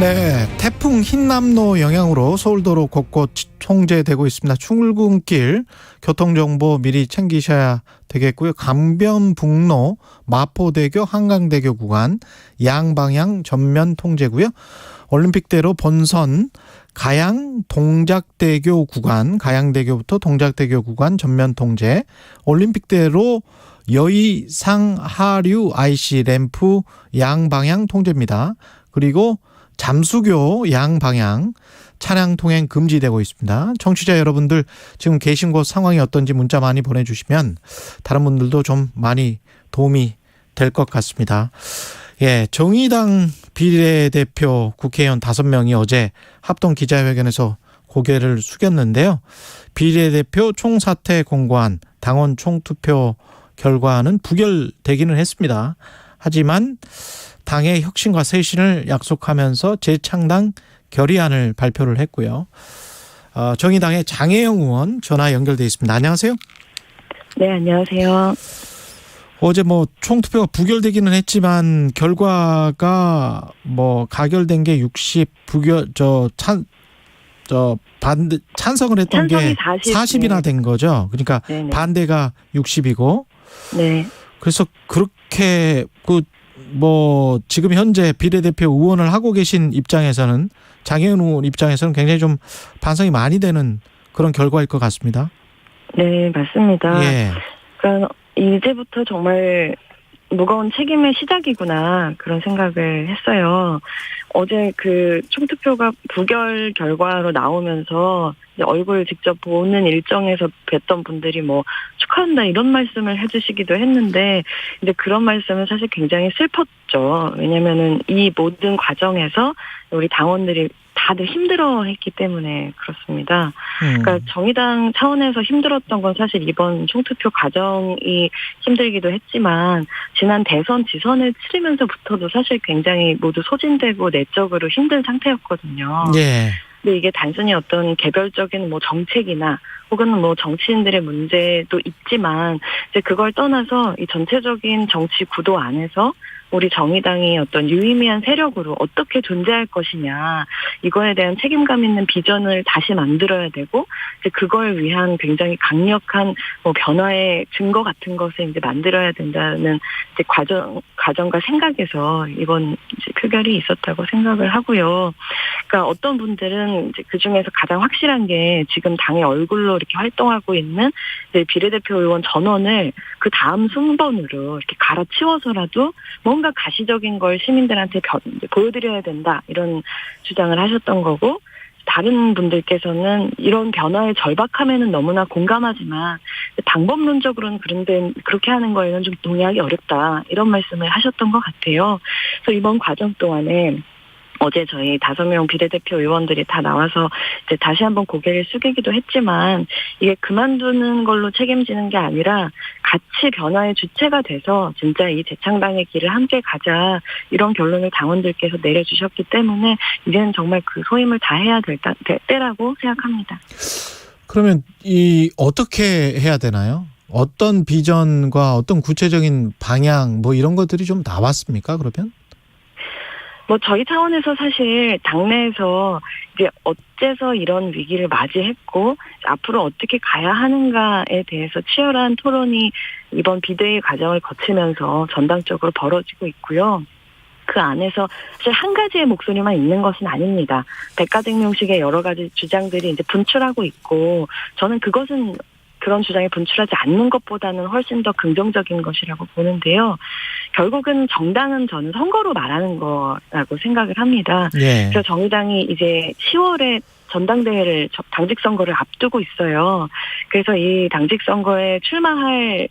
네, 태풍 흰남노 영향으로 서울도로 곳곳 통제되고 있습니다. 출근길 교통정보 미리 챙기셔야 되겠고요. 강변북로, 마포대교, 한강대교 구간 양방향 전면 통제고요. 올림픽대로 본선 가양 동작대교 구간, 가양대교부터 동작대교 구간 전면 통제, 올림픽대로 여의상 하류 IC 램프 양방향 통제입니다. 그리고 잠수교 양방향 차량 통행 금지되고 있습니다. 청취자 여러분들 지금 계신 곳 상황이 어떤지 문자 많이 보내주시면 다른 분들도 좀 많이 도움이 될 것 같습니다. 예, 정의당 비례대표 국회의원 5명이 어제 합동 기자회견에서 고개를 숙였는데요. 비례대표 총사퇴 공고안 당원 총투표 결과는 부결되기는 했습니다. 하지만 당의 혁신과 쇄신을 약속하면서 재창당 결의안을 발표를 했고요. 정의당의 장혜영 의원 전화 연결돼 있습니다. 안녕하세요. 네, 안녕하세요. 어제 총투표가 부결되기는 했지만 결과가 가결된 게 60, 찬성을 했던 게 40이나 된 거죠. 그러니까 네네. 반대가 60이고. 네. 그래서 그렇게 지금 현재 비례대표 의원을 하고 계신 입장에서는 장혜은 의원 입장에서는 굉장히 좀 반성이 많이 되는 그런 결과일 것 같습니다. 네, 맞습니다. 예. 그러니까 이제부터 정말 무거운 책임의 시작이구나 그런 생각을 했어요. 어제 그 총투표가 부결 결과로 나오면서 얼굴 직접 보는 일정에서 뵀던 분들이 축하한다 이런 말씀을 해주시기도 했는데 근데 그런 말씀은 사실 굉장히 슬펐죠. 왜냐면은 이 모든 과정에서 우리 당원들이 다들 힘들어했기 때문에 그렇습니다. 그러니까 정의당 차원에서 힘들었던 건 사실 이번 총투표 과정이 힘들기도 했지만 지난 대선 지선을 치르면서부터도 사실 굉장히 모두 소진되고 내적으로 힘든 상태였거든요. 예. 근데 이게 단순히 어떤 개별적인 정책이나 혹은 정치인들의 문제도 있지만 이제 그걸 떠나서 이 전체적인 정치 구도 안에서 우리 정의당이 어떤 유의미한 세력으로 어떻게 존재할 것이냐 이거에 대한 책임감 있는 비전을 다시 만들어야 되고 이제 그걸 위한 굉장히 강력한 변화의 증거 같은 것을 이제 만들어야 된다는 이제 과정과 생각에서 이번 이제 표결이 있었다고 생각을 하고요. 그러니까 어떤 분들은 이제 그 중에서 가장 확실한 게 지금 당의 얼굴로 이렇게 활동하고 있는 이제 비례대표 의원 전원을 그 다음 순번으로 이렇게 갈아치워서라도 뭔가 가시적인 걸 시민들한테 보여드려야 된다 이런 주장을 하셨던 거고 다른 분들께서는 이런 변화의 절박함에는 너무나 공감하지만 방법론적으로는 그런데 그렇게 하는 거에는 좀 동의하기 어렵다 이런 말씀을 하셨던 것 같아요. 그래서 이번 과정 동안에 어제 저희 5명 비례대표 의원들이 다 나와서 이제 다시 한번 고개를 숙이기도 했지만 이게 그만두는 걸로 책임지는 게 아니라 같이 변화의 주체가 돼서 진짜 이 재창당의 길을 함께 가자 이런 결론을 당원들께서 내려주셨기 때문에 이제는 정말 그 소임을 다해야 될 때라고 생각합니다. 그러면 어떻게 해야 되나요? 어떤 비전과 어떤 구체적인 방향 이런 것들이 좀 나왔습니까? 그러면? 저희 차원에서 사실 당내에서 이제 어째서 이런 위기를 맞이했고 앞으로 어떻게 가야 하는가에 대해서 치열한 토론이 이번 비대위 과정을 거치면서 전당적으로 벌어지고 있고요. 그 안에서 사실 한 가지의 목소리만 있는 것은 아닙니다. 백가쟁명식의 여러 가지 주장들이 이제 분출하고 있고 저는 그런 주장이 분출하지 않는 것보다는 훨씬 더 긍정적인 것이라고 보는데요. 결국은 정당은 저는 선거로 말하는 거라고 생각을 합니다. 예. 그래서 정의당이 이제 10월에 전당대회를 당직 선거를 앞두고 있어요. 그래서 이 당직 선거에 출마할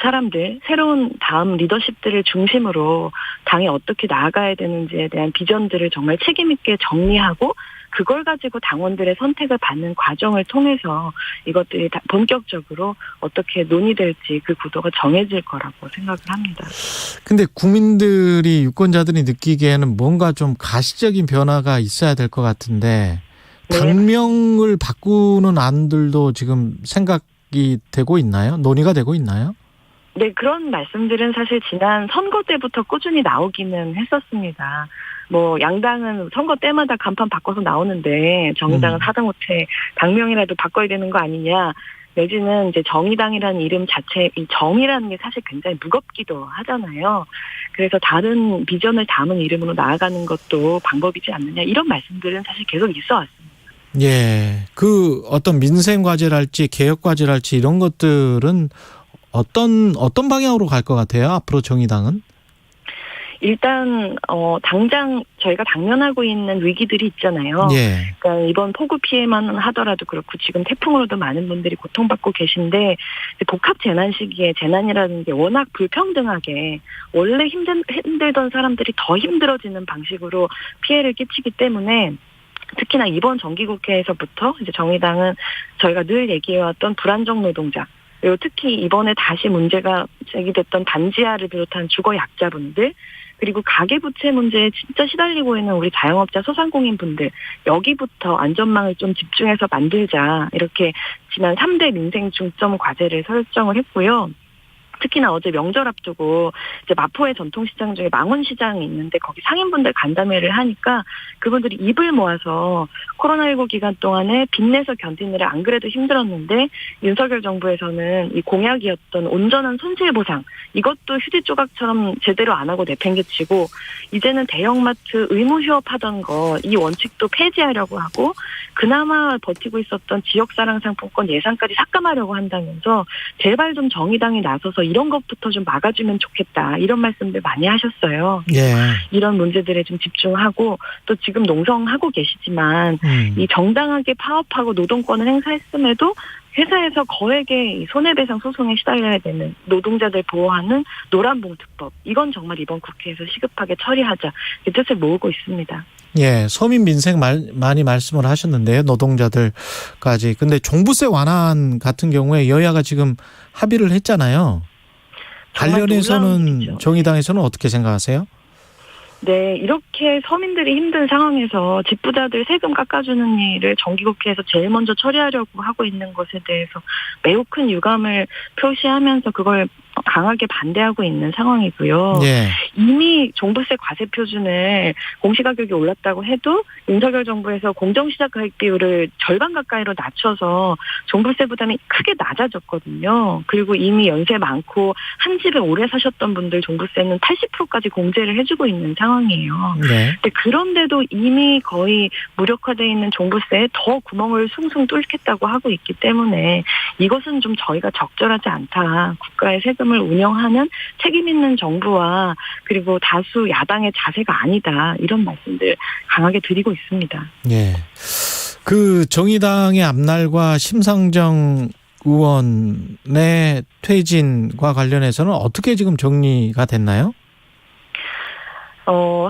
사람들, 새로운 다음 리더십들을 중심으로 당이 어떻게 나아가야 되는지에 대한 비전들을 정말 책임 있게 정리하고 그걸 가지고 당원들의 선택을 받는 과정을 통해서 이것들이 다 본격적으로 어떻게 논의될지 그 구도가 정해질 거라고 생각을 합니다. 근데 국민들이 유권자들이 느끼기에는 뭔가 좀 가시적인 변화가 있어야 될 것 같은데 당명을 바꾸는 안들도 지금 생각이 되고 있나요? 논의가 되고 있나요? 네, 그런 말씀들은 사실 지난 선거 때부터 꾸준히 나오기는 했었습니다. 뭐 양당은 선거 때마다 간판 바꿔서 나오는데 정의당은 하다못해 당명이라도 바꿔야 되는 거 아니냐. 내지는 이제 정의당이라는 이름 자체, 이 정의라는 게 사실 굉장히 무겁기도 하잖아요. 그래서 다른 비전을 담은 이름으로 나아가는 것도 방법이지 않느냐. 이런 말씀들은 사실 계속 있어 왔습니다. 예. 그 어떤 민생 과제랄지 개혁 과제랄지 이런 것들은 어떤 방향으로 갈 것 같아요? 앞으로 정의당은? 일단 당장 저희가 당면하고 있는 위기들이 있잖아요. 예. 그러니까 이번 폭우 피해만 하더라도 그렇고 지금 태풍으로도 많은 분들이 고통받고 계신데 복합 재난 시기에 재난이라는 게 워낙 불평등하게 원래 힘들던 사람들이 더 힘들어지는 방식으로 피해를 끼치기 때문에 특히나 이번 정기국회에서부터 이제 정의당은 저희가 늘 얘기해왔던 불안정 노동자 그리고 특히 이번에 다시 문제가 제기됐던 단지하를 비롯한 주거 약자분들 그리고 가계부채 문제에 진짜 시달리고 있는 우리 자영업자 소상공인분들 여기부터 안전망을 좀 집중해서 만들자 이렇게 지난 3대 민생 중점 과제를 설정을 했고요. 특히나 어제 명절 앞두고 이제 마포의 전통시장 중에 망원시장이 있는데 거기 상인분들 간담회를 하니까 그분들이 입을 모아서 코로나19 기간 동안에 빚내서 견디느라 안 그래도 힘들었는데 윤석열 정부에서는 이 공약이었던 온전한 손실보상 이것도 휴지 조각처럼 제대로 안 하고 내팽개치고 이제는 대형마트 의무 휴업하던 거 이 원칙도 폐지하려고 하고 그나마 버티고 있었던 지역사랑 상품권 예산까지 삭감하려고 한다면서 제발 좀 정의당이 나서서 이런 것부터 좀 막아주면 좋겠다. 이런 말씀들 많이 하셨어요. 예. 이런 문제들에 좀 집중하고 또 지금 농성하고 계시지만 이 정당하게 파업하고 노동권을 행사했음에도 회사에서 거액의 손해배상 소송에 시달려야 되는 노동자들 보호하는 노란봉투법. 이건 정말 이번 국회에서 시급하게 처리하자. 이 뜻을 모으고 있습니다. 예, 서민 민생 많이 말씀을 하셨는데요. 노동자들까지. 근데 종부세 완화 같은 경우에 여야가 지금 합의를 했잖아요. 관련해서는 정의당에서는 어떻게 생각하세요? 네, 이렇게 서민들이 힘든 상황에서 집부자들 세금 깎아주는 일을 정기국회에서 제일 먼저 처리하려고 하고 있는 것에 대해서 매우 큰 유감을 표시하면서 그걸 강하게 반대하고 있는 상황이고요. 예. 이미 종부세 과세 표준을 공시가격이 올랐다고 해도 윤석열 정부에서 공정시작 가액 비율을 절반 가까이로 낮춰서 종부세 부담이 크게 낮아졌거든요. 그리고 이미 연세 많고 한 집에 오래 사셨던 분들 종부세는 80%까지 공제를 해주고 있는 상황이에요. 네. 근데 그런데도 이미 거의 무력화되어 있는 종부세에 더 구멍을 숭숭 뚫겠다고 하고 있기 때문에 이것은 좀 저희가 적절하지 않다. 국가의 세금을 운영하는 책임 있는 정부와 그리고 다수 야당의 자세가 아니다. 이런 말씀들 강하게 드리고 있습니다. 예. 그 정의당의 앞날과 심상정 의원의 퇴진과 관련해서는 어떻게 지금 정리가 됐나요?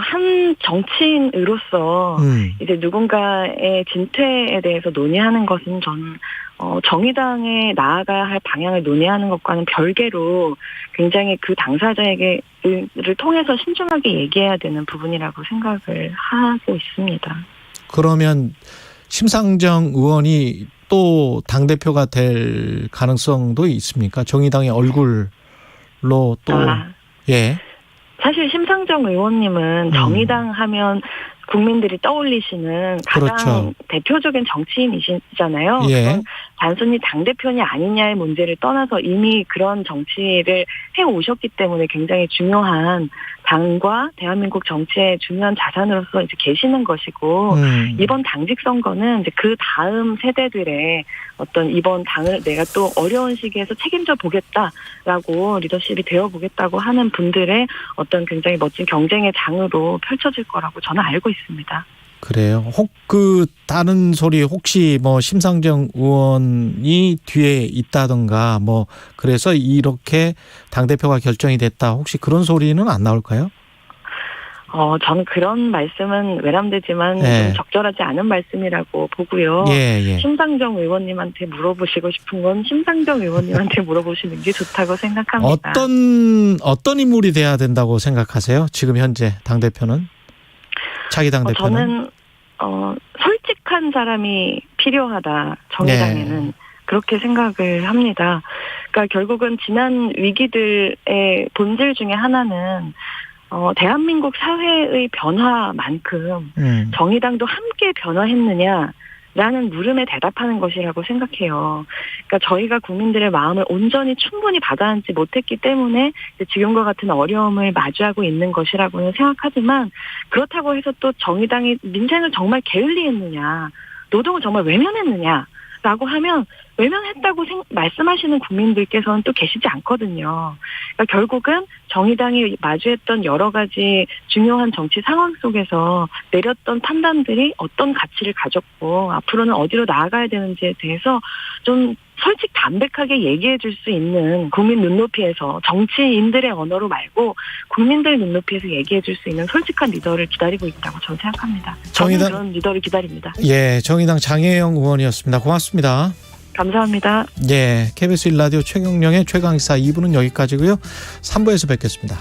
한 정치인으로서 이제 누군가의 진퇴에 대해서 논의하는 것은 저는 정의당에 나아가야 할 방향을 논의하는 것과는 별개로 굉장히 그 당사자에게를 통해서 신중하게 얘기해야 되는 부분이라고 생각을 하고 있습니다. 그러면 심상정 의원이 또 당대표가 될 가능성도 있습니까? 정의당의 얼굴로 또. 예. 사실 심상정 의원님은 정의당 하면 국민들이 떠올리시는 가장 그렇죠. 대표적인 정치인이시잖아요. 예. 그건 단순히 당대표냐 아니냐의 문제를 떠나서 이미 그런 정치를 해오셨기 때문에 굉장히 중요한 당과 대한민국 정치의 중요한 자산으로서 이제 계시는 것이고 이번 당직 선거는 이제 그 다음 세대들의 어떤 이번 당을 내가 또 어려운 시기에서 책임져 보겠다라고 리더십이 되어 보겠다고 하는 분들의 어떤 굉장히 멋진 경쟁의 장으로 펼쳐질 거라고 저는 알고 있습니다. 그래요. 다른 소리 혹시 뭐 심상정 의원이 뒤에 있다던가 뭐 그래서 이렇게 당대표가 결정이 됐다. 혹시 그런 소리는 안 나올까요? 저는 그런 말씀은 외람되지만 좀 적절하지 않은 말씀이라고 보고요. 예. 심상정 의원님한테 물어보시고 싶은 건 심상정 의원님한테 물어보시는 게 좋다고 생각합니다. 어떤 인물이 돼야 된다고 생각하세요? 지금 현재 당대표는? 차기 당대표는? 저는 솔직한 사람이 필요하다. 정의당에는. 그렇게 생각을 합니다. 그러니까 결국은 지난 위기들의 본질 중에 하나는 대한민국 사회의 변화만큼 정의당도 함께 변화했느냐라는 물음에 대답하는 것이라고 생각해요. 그러니까 저희가 국민들의 마음을 온전히 충분히 받아안지 못했기 때문에 지금과 같은 어려움을 마주하고 있는 것이라고는 생각하지만 그렇다고 해서 또 정의당이 민생을 정말 게을리했느냐, 노동을 정말 외면했느냐라고 하면 외면했다고 말씀하시는 국민들께서는 또 계시지 않거든요. 그러니까 결국은 정의당이 마주했던 여러 가지 중요한 정치 상황 속에서 내렸던 판단들이 어떤 가치를 가졌고 앞으로는 어디로 나아가야 되는지에 대해서 좀 솔직 담백하게 얘기해 줄 수 있는 국민 눈높이에서 정치인들의 언어로 말고 국민들 눈높이에서 얘기해 줄 수 있는 솔직한 리더를 기다리고 있다고 저는 생각합니다. 저는 그런 리더를 기다립니다. 예, 정의당 장혜영 의원이었습니다. 고맙습니다. 감사합니다. 예, KBS 1라디오 최경영의 최강시사 2부는 여기까지고요. 3부에서 뵙겠습니다.